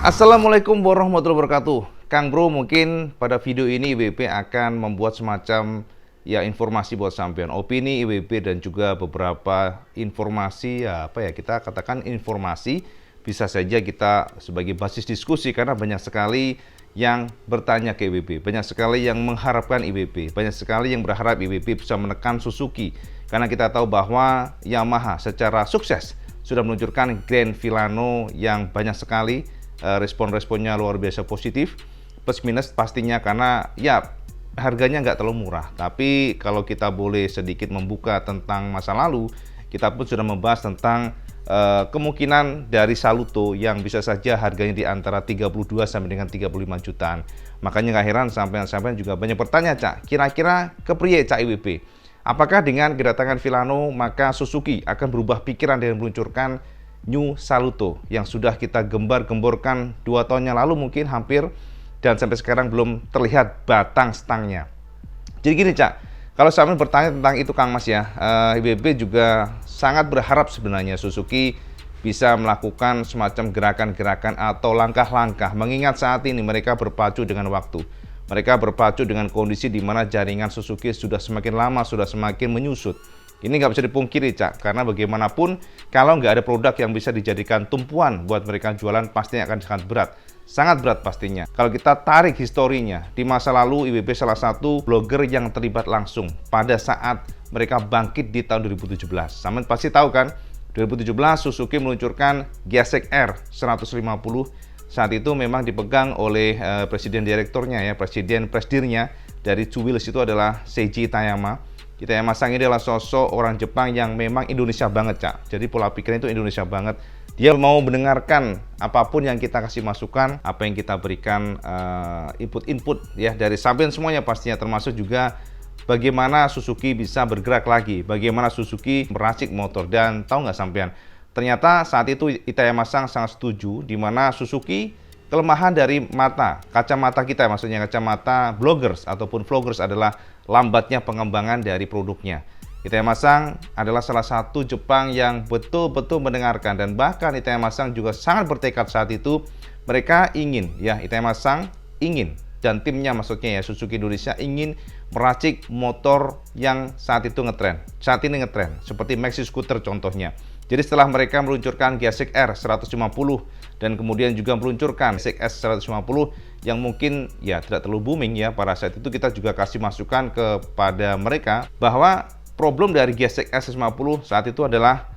Assalamualaikum warahmatullahi wabarakatuh. Kang Bro, mungkin pada video ini IWB akan membuat semacam informasi buat sampean, opini IWB dan juga beberapa informasi kita katakan informasi, bisa saja kita sebagai basis diskusi karena banyak sekali yang bertanya ke IWB, banyak sekali yang mengharapkan IWB, banyak sekali yang berharap IWB bisa menekan Suzuki karena kita tahu bahwa Yamaha secara sukses sudah meluncurkan Grand Filano yang banyak sekali respon-responnya luar biasa positif, plus minus pastinya karena harganya nggak terlalu murah. Tapi kalau kita boleh sedikit membuka tentang masa lalu, kita pun sudah membahas tentang kemungkinan dari Saluto yang bisa saja harganya di antara 32 sampai dengan 35 jutaan. Makanya nggak heran sampai juga banyak bertanya, Cak, kira-kira kepriye Cak IWB? Apakah dengan kedatangan Filano maka Suzuki akan berubah pikiran dengan meluncurkan New Saluto yang sudah kita gembar-gemborkan 2 tahun yang lalu mungkin hampir, dan sampai sekarang belum terlihat batang stangnya. Jadi gini, Cak, kalau saya bertanya tentang itu Kang Mas ya, IWB juga sangat berharap sebenarnya Suzuki bisa melakukan semacam gerakan-gerakan atau langkah-langkah, mengingat saat ini mereka berpacu dengan waktu. Mereka berpacu dengan kondisi di mana jaringan Suzuki sudah semakin lama, sudah semakin menyusut. Ini nggak bisa dipungkiri, Cak, karena bagaimanapun kalau nggak ada produk yang bisa dijadikan tumpuan buat mereka jualan, pastinya akan sangat berat pastinya. Kalau kita tarik historinya, di masa lalu IWB salah satu blogger yang terlibat langsung pada saat mereka bangkit di tahun 2017. Sampean pasti tahu kan, 2017 Suzuki meluncurkan Giasek R 150. Saat itu memang dipegang oleh presiden direkturnya presiden presidirnya dari Two Wheels itu adalah Seiji Itayama. Itayama-san ini adalah sosok orang Jepang yang memang Indonesia banget, Cak. Jadi pola pikirnya itu Indonesia banget. Dia mau mendengarkan apapun yang kita kasih masukan, apa yang kita berikan input ya dari sampean semuanya pastinya, termasuk juga bagaimana Suzuki bisa bergerak lagi, bagaimana Suzuki meracik motor. Dan tahu nggak sampean, ternyata saat itu Itayama-san sangat setuju di mana Suzuki kelemahan dari kacamata kita, maksudnya kacamata bloggers ataupun vloggers adalah lambatnya pengembangan dari produknya. Itayama-san adalah salah satu Jepang yang betul-betul mendengarkan, dan bahkan Itayama-san juga sangat bertekad saat itu. Mereka ingin Itayama-san ingin, dan timnya maksudnya Suzuki Indonesia ingin meracik motor yang saat itu ngetren, saat ini ngetren, seperti Maxi Scooter contohnya. Jadi setelah mereka meluncurkan Giasek R 150 dan kemudian juga meluncurkan Giasek S 150 yang mungkin tidak terlalu booming pada saat itu, kita juga kasih masukan kepada mereka bahwa problem dari Giasek S 150 saat itu adalah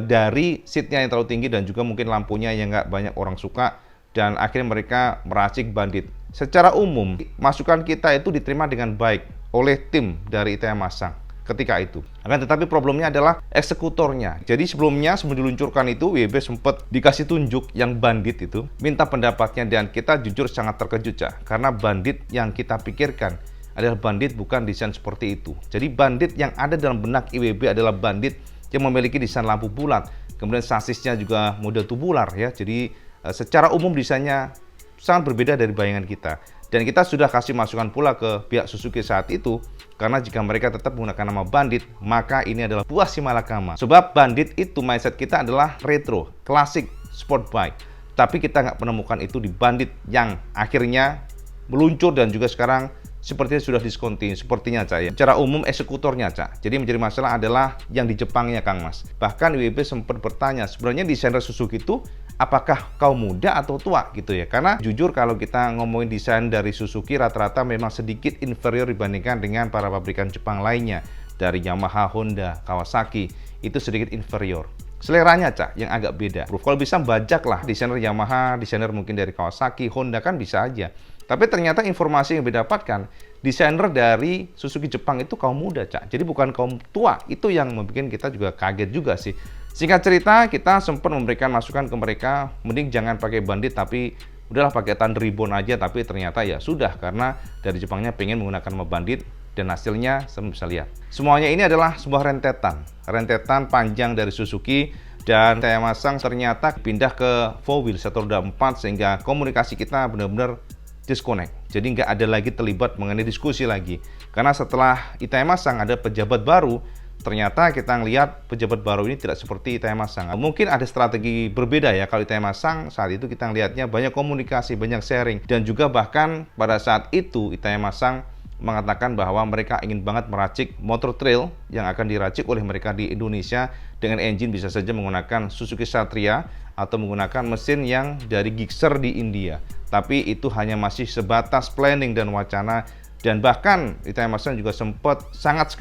dari seatnya yang terlalu tinggi dan juga mungkin lampunya yang nggak banyak orang suka, dan akhirnya mereka meracik Bandit. Secara umum masukan kita itu diterima dengan baik oleh tim dari Itayama-san ketika itu. Akan tetapi problemnya adalah eksekutornya. Jadi sebelum diluncurkan itu WB sempat dikasih tunjuk yang Bandit itu, minta pendapatnya, dan kita jujur sangat terkejut, Cak, karena Bandit yang kita pikirkan adalah Bandit bukan desain seperti itu. Jadi Bandit yang ada dalam benak IWB adalah Bandit yang memiliki desain lampu bulat, kemudian sasisnya juga model tubular ya. Jadi secara umum desainnya sangat berbeda dari bayangan kita. Dan kita sudah kasih masukan pula ke pihak Suzuki saat itu, karena jika mereka tetap menggunakan nama Bandit, maka ini adalah buah si malakama. Sebab Bandit itu mindset kita adalah retro, klasik, sport bike. Tapi kita nggak menemukan itu di Bandit yang akhirnya meluncur dan juga sekarang sepertinya sudah diskontin, sepertinya, Cak ya. Secara umum eksekutornya, Cak. Jadi menjadi masalah adalah yang di Jepangnya, Kang Mas. Bahkan IWB sempat bertanya, sebenarnya desainer Suzuki itu apakah kaum muda atau tua gitu ya? Karena jujur kalau kita ngomongin desain dari Suzuki rata-rata memang sedikit inferior dibandingkan dengan para pabrikan Jepang lainnya. Dari Yamaha, Honda, Kawasaki, itu sedikit inferior. Seleranya, Cak, yang agak beda. Kalau bisa bajaklah desainer Yamaha, desainer mungkin dari Kawasaki, Honda kan bisa aja. Tapi ternyata informasi yang didapatkan, desainer dari Suzuki Jepang itu kaum muda, Cak. Jadi bukan kaum tua. Itu yang membuat kita juga kaget juga sih. Singkat cerita, kita sempat memberikan masukan ke mereka, mending jangan pakai Bandit, tapi udahlah pakai Thunder Ribbon aja. Tapi ternyata ya sudah, karena dari Jepangnya pengen menggunakan nama Bandit, dan hasilnya saya bisa lihat. Semuanya ini adalah sebuah rentetan panjang dari Suzuki, dan Itayama-san ternyata pindah ke 4 wheel atau roda 4, sehingga komunikasi kita benar-benar disconnect. Jadi nggak ada lagi terlibat mengenai diskusi lagi. Karena setelah Itayama-san ada pejabat baru, Ternyata kita ngelihat pejabat baru ini tidak seperti Itaya Masang. Mungkin ada strategi berbeda ya. Kalau Itaya Masang saat itu kita ngelihatnya banyak komunikasi, banyak sharing. Dan juga bahkan pada saat itu Itaya Masang mengatakan bahwa mereka ingin banget meracik motor trail yang akan diracik oleh mereka di Indonesia dengan engine bisa saja menggunakan Suzuki Satria atau menggunakan mesin yang dari Gixxer di India. Tapi itu hanya masih sebatas planning dan wacana. Dan bahkan Itaya Masang juga sempat sangat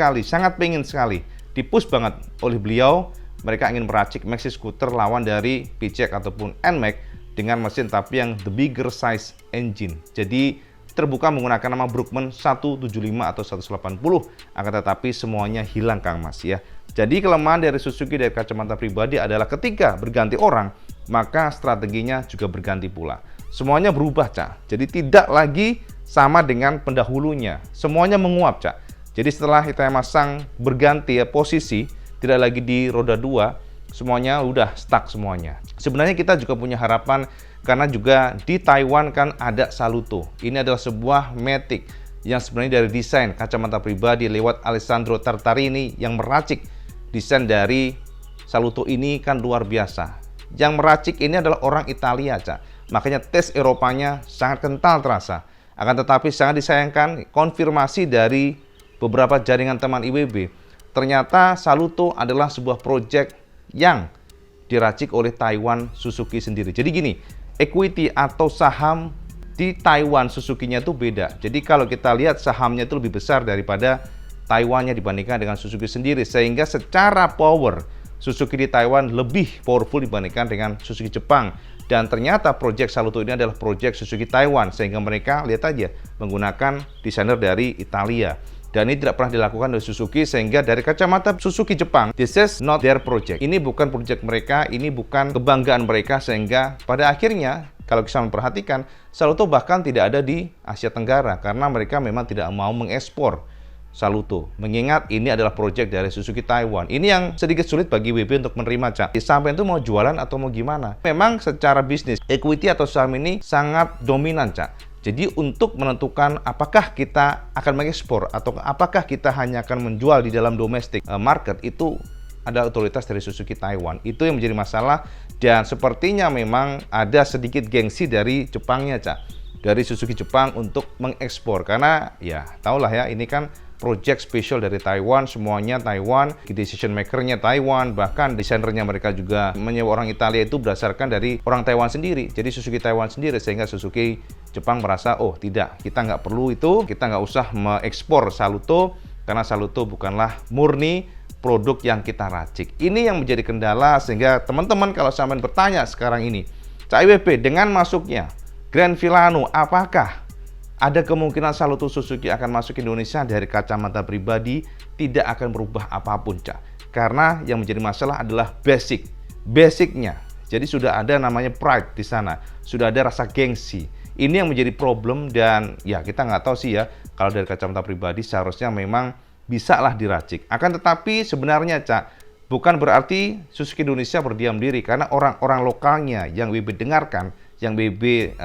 pengen sekali dipush banget oleh beliau. Mereka ingin meracik maxi scooter lawan dari PCX ataupun NMAX dengan mesin tapi yang the bigger size engine. Jadi terbuka menggunakan nama Brookman 175 atau 180, akan tetapi semuanya hilang Kang Mas ya. Jadi kelemahan dari Suzuki dari kacamata pribadi adalah ketika berganti orang, maka strateginya juga berganti pula. Semuanya berubah, Cak. Jadi tidak lagi sama dengan pendahulunya. Semuanya menguap, Cak. Jadi setelah Itaya Masang berganti ya posisi, tidak lagi di roda 2, semuanya udah stuck semuanya. Sebenarnya kita juga punya harapan karena juga di Taiwan kan ada Saluto. Ini adalah sebuah Matic yang sebenarnya dari desain kacamata pribadi lewat Alessandro Tartarini yang meracik desain dari Saluto ini kan luar biasa. Yang meracik ini adalah orang Italia, Cak. Makanya tes Eropanya sangat kental terasa. Akan tetapi sangat disayangkan konfirmasi dari beberapa jaringan teman IWB. Ternyata Saluto adalah sebuah proyek yang diracik oleh Taiwan Suzuki sendiri. Jadi gini, equity atau saham di Taiwan Suzuki-nya itu beda. Jadi kalau kita lihat sahamnya itu lebih besar daripada Taiwan-nya dibandingkan dengan Suzuki sendiri. Sehingga secara power, Suzuki di Taiwan lebih powerful dibandingkan dengan Suzuki Jepang. Dan ternyata proyek Saluto ini adalah proyek Suzuki Taiwan, sehingga mereka lihat aja menggunakan desainer dari Italia. Dan ini tidak pernah dilakukan oleh Suzuki, sehingga dari kacamata Suzuki Jepang, this is not their project. Ini bukan proyek mereka, ini bukan kebanggaan mereka, sehingga pada akhirnya kalau kita memperhatikan, Saluto bahkan tidak ada di Asia Tenggara karena mereka memang tidak mau mengekspor Saluto. Mengingat ini adalah proyek dari Suzuki Taiwan. Ini yang sedikit sulit bagi WB untuk menerima, Cak. Sampai itu mau jualan atau mau gimana? Memang secara bisnis, equity atau saham ini sangat dominan, Cak. Jadi untuk menentukan apakah kita akan mengekspor atau apakah kita hanya akan menjual di dalam domestic market, itu ada otoritas dari Suzuki Taiwan. Itu yang menjadi masalah dan sepertinya memang ada sedikit gengsi dari Jepangnya, Cak. Dari Suzuki Jepang untuk mengekspor. Karena ya tahulah ya, ini kan project spesial dari Taiwan, semuanya Taiwan, decision maker-nya Taiwan, bahkan desainernya mereka juga menyewa orang Italia itu berdasarkan dari orang Taiwan sendiri. Jadi Suzuki Taiwan sendiri, sehingga Suzuki Jepang merasa, oh tidak, kita nggak perlu itu, kita nggak usah mengekspor Saluto, karena Saluto bukanlah murni produk yang kita racik. Ini yang menjadi kendala, sehingga teman-teman kalau sampai bertanya sekarang ini, Cak IWB dengan masuknya Grand Villano, apakah ada kemungkinan Saluto Suzuki akan masuk ke Indonesia? Dari kacamata pribadi tidak akan berubah apapun, Cak. Karena yang menjadi masalah adalah basicnya. Jadi sudah ada namanya pride di sana, sudah ada rasa gengsi. Ini yang menjadi problem dan ya kita nggak tahu sih ya. Kalau dari kacamata pribadi seharusnya memang bisa lah diracik. Akan tetapi sebenarnya, Cak, bukan berarti Suzuki Indonesia berdiam diri karena orang-orang lokalnya yang WB dengarkan, yang BB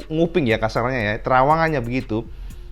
nguping ya kasarnya ya, terawangannya begitu.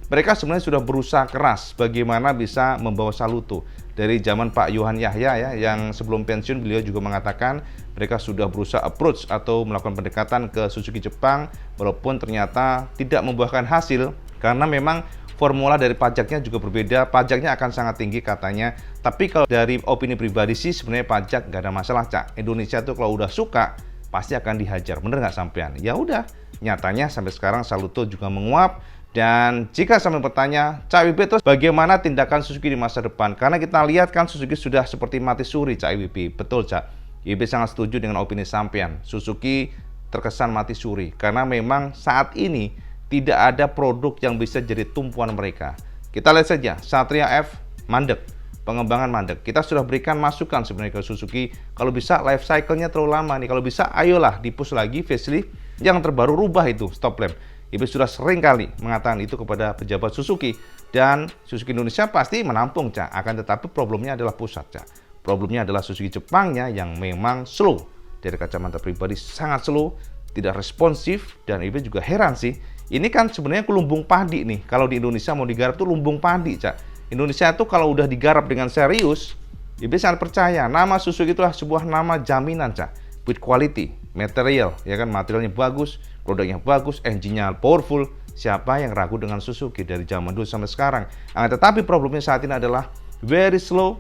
Mereka sebenarnya sudah berusaha keras bagaimana bisa membawa Saluto. Dari zaman Pak Yohan Yahya ya, yang sebelum pensiun beliau juga mengatakan mereka sudah berusaha approach atau melakukan pendekatan ke Suzuki Jepang, walaupun ternyata tidak membuahkan hasil karena memang formula dari pajaknya juga berbeda. Pajaknya akan sangat tinggi katanya. Tapi kalau dari opini pribadi sih sebenarnya pajak nggak ada masalah, Cak. Indonesia tuh kalau udah suka pasti akan dihajar, bener nggak sampean? Ya udah, nyatanya sampai sekarang Saluto juga menguap. Dan jika sampai bertanya, Cak IWB, terus bagaimana tindakan Suzuki di masa depan? Karena kita lihat kan Suzuki sudah seperti mati suri, Cak IWB. Betul, Cak. IWB sangat setuju dengan opini sampean. Suzuki terkesan mati suri karena memang saat ini tidak ada produk yang bisa jadi tumpuan mereka. Kita lihat saja Satria F mandek, pengembangan mandek. Kita sudah berikan masukan sebenarnya ke Suzuki, kalau bisa life cycle-nya terlalu lama nih. Kalau bisa ayolah di-push lagi facelift yang terbaru, rubah itu stop lamp. Ibu sudah sering kali mengatakan itu kepada pejabat Suzuki, dan Suzuki Indonesia pasti menampung, Cak. Akan tetapi problemnya adalah pusat, Cak. Problemnya adalah Suzuki Jepangnya yang memang slow. Dari kacamata pribadi sangat slow, tidak responsif, dan Ibu juga heran sih. Ini kan sebenarnya lumbung padi nih. Kalau di Indonesia mau digarap tuh lumbung padi, Cak. Indonesia itu kalau udah digarap dengan serius, IWB sangat percaya nama Suzuki itulah sebuah nama jaminan, Cak. With quality, material, ya kan, materialnya bagus, produknya bagus, engine-nya powerful. Siapa yang ragu dengan Suzuki dari zaman dulu sampai sekarang? Tetapi problemnya saat ini adalah very slow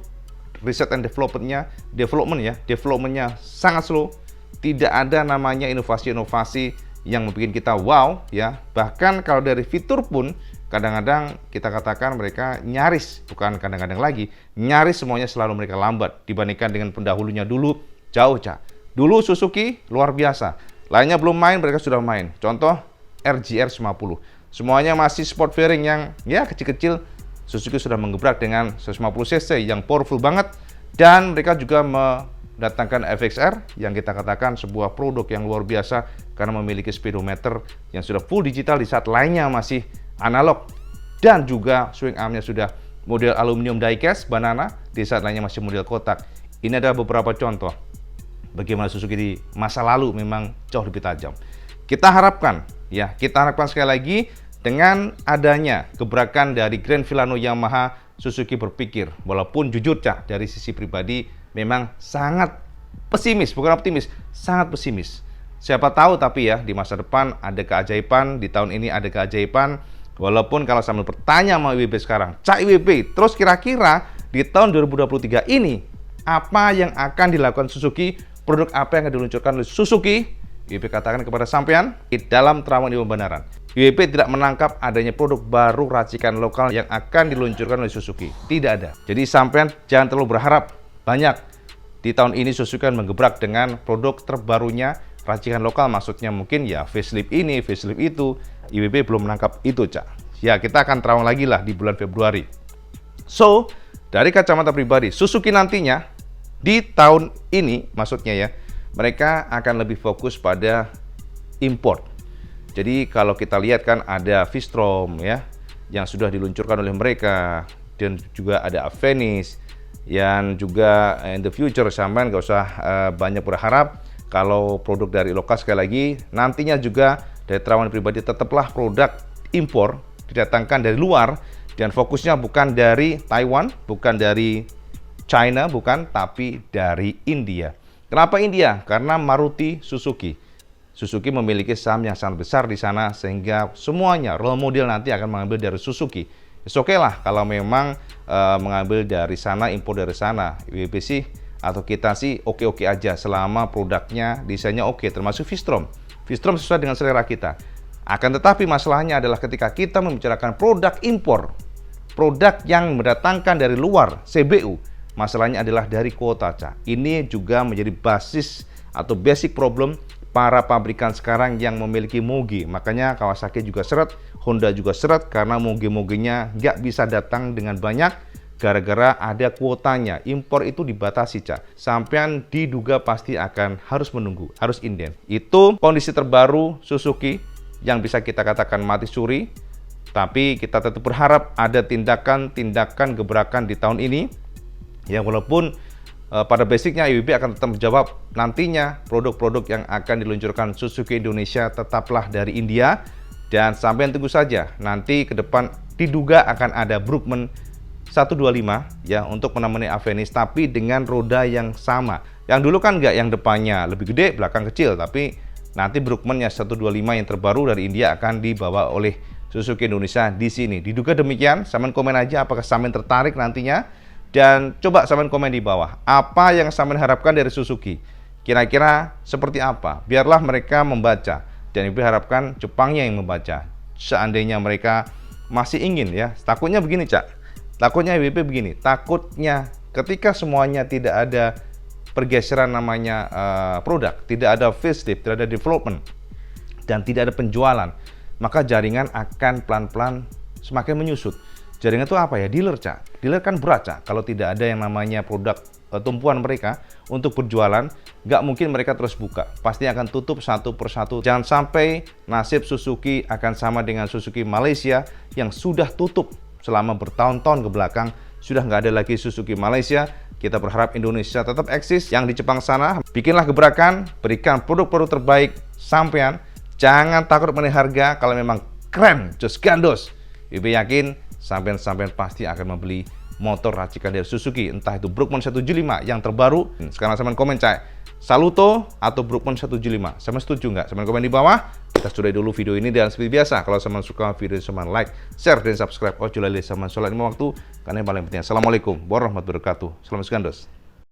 research and developmentnya sangat slow. Tidak ada namanya inovasi-inovasi yang membuat kita wow, ya. Bahkan kalau dari fitur pun kadang-kadang kita katakan mereka nyaris, bukan kadang-kadang lagi, nyaris semuanya selalu mereka lambat dibandingkan dengan pendahulunya dulu jauh, Cak. Dulu Suzuki luar biasa, lainnya belum main, mereka sudah main. Contoh RGR 50, semuanya masih sport fairing yang ya kecil-kecil. Suzuki sudah menggebrak dengan 150cc yang powerful banget, dan mereka juga mendatangkan FXR yang kita katakan sebuah produk yang luar biasa karena memiliki speedometer yang sudah full digital di saat lainnya masih analog, dan juga swing armnya sudah model aluminium diecast banana di saat lainnya masih model kotak. Ini adalah beberapa contoh bagaimana Suzuki di masa lalu memang jauh lebih tajam. Kita harapkan sekali lagi dengan adanya gebrakan dari Grand Filano Yamaha, Suzuki berpikir, walaupun jujur, Cak, dari sisi pribadi memang sangat pesimis, bukan optimis, sangat pesimis. Siapa tahu tapi ya di masa depan ada keajaiban, di tahun ini ada keajaiban. Walaupun kalau sambil bertanya sama IWB sekarang, Cak IWB, terus kira-kira di tahun 2023 ini apa yang akan dilakukan Suzuki? Produk apa yang akan diluncurkan oleh Suzuki? IWB katakan kepada sampean di dalam Terawang di Pembenaran, IWB tidak menangkap adanya produk baru racikan lokal yang akan diluncurkan oleh Suzuki. Tidak ada. Jadi sampean jangan terlalu berharap banyak. Di tahun ini Suzuki akan menggebrak dengan produk terbarunya racikan lokal, maksudnya mungkin ya facelift ini, facelift itu. IWB belum menangkap itu, Cak. Ya, kita akan terawang lagi lah di bulan Februari. So, dari kacamata pribadi, Suzuki nantinya di tahun ini, maksudnya ya, mereka akan lebih fokus pada import. Jadi kalau kita lihat kan ada V-Strom ya yang sudah diluncurkan oleh mereka, dan juga ada Avenis, yang juga in the future sampean nggak usah banyak berharap kalau produk dari lokal. Sekali lagi, nantinya juga dari Terawang pribadi tetaplah produk impor didatangkan dari luar, dan fokusnya bukan dari Taiwan, bukan dari China, bukan, tapi dari India. Kenapa India? Karena Maruti Suzuki. Suzuki memiliki saham yang sangat besar di sana, sehingga semuanya role model nanti akan mengambil dari Suzuki. Oke lah kalau memang mengambil dari sana, impor dari sana. IWB sih atau kita sih oke-oke aja selama produknya, desainnya oke, termasuk V-Strom. V-Strom sesuai dengan selera kita. Akan tetapi masalahnya adalah ketika kita membicarakan produk impor, produk yang mendatangkan dari luar, CBU, masalahnya adalah dari kuota, Cak. Ini juga menjadi basis atau basic problem para pabrikan sekarang yang memiliki moge. Makanya Kawasaki juga seret, Honda juga seret, karena moge-mogenya nggak bisa datang dengan banyak gara-gara ada kuotanya. Impor itu dibatasi, Cak. Sampean diduga pasti akan harus menunggu, harus inden. Itu kondisi terbaru Suzuki yang bisa kita katakan mati suri. Tapi kita tetap berharap ada tindakan-tindakan gebrakan di tahun ini. Ya, walaupun pada basicnya IWB akan tetap menjawab nantinya produk-produk yang akan diluncurkan Suzuki Indonesia tetaplah dari India, dan sampai tunggu saja nanti ke depan diduga akan ada Brookman 125 ya untuk menemani Avenis, tapi dengan roda yang sama. Yang dulu kan enggak, yang depannya lebih gede, belakang kecil, tapi nanti Brookman yang 125 yang terbaru dari India akan dibawa oleh Suzuki Indonesia di sini. Diduga demikian. Sampean komen aja apakah sampean tertarik nantinya. Dan coba sampean komen di bawah, apa yang sampean harapkan dari Suzuki? Kira-kira seperti apa? Biarlah mereka membaca, dan IWB harapkan Jepangnya yang membaca. Seandainya mereka masih ingin ya, takutnya begini, Cak. Takutnya IWB begini, takutnya ketika semuanya tidak ada pergeseran namanya produk, tidak ada facelift, tidak ada development, dan tidak ada penjualan, maka jaringan akan pelan-pelan semakin menyusut. Jaringan itu apa ya? Dealer, Cak. Dealer kan berat, Cak. Kalau tidak ada yang namanya produk tumpuan mereka untuk berjualan, nggak mungkin mereka terus buka. Pasti akan tutup satu persatu. Jangan sampai nasib Suzuki akan sama dengan Suzuki Malaysia yang sudah tutup selama bertahun-tahun ke belakang. Sudah nggak ada lagi Suzuki Malaysia. Kita berharap Indonesia tetap eksis. Yang di Jepang sana, bikinlah gebrakan, berikan produk-produk terbaik sampean. Jangan takut mengenai harga. Kalau memang keren, just gandos. WP yakin sampean pasti akan membeli motor racikan dari Suzuki, entah itu Brookman 175 yang terbaru. Sekarang sampean komen cak, Saluto atau Brookman 175, sampean setuju nggak? Sampean komen di bawah. Kita sudahi dulu video ini, dan seperti biasa kalau sampean suka video sampean like, share, dan subscribe. Ojo lali sampean sholat lima waktu, karena yang paling penting. Assalamualaikum warahmatullahi wabarakatuh. Selamat segandos.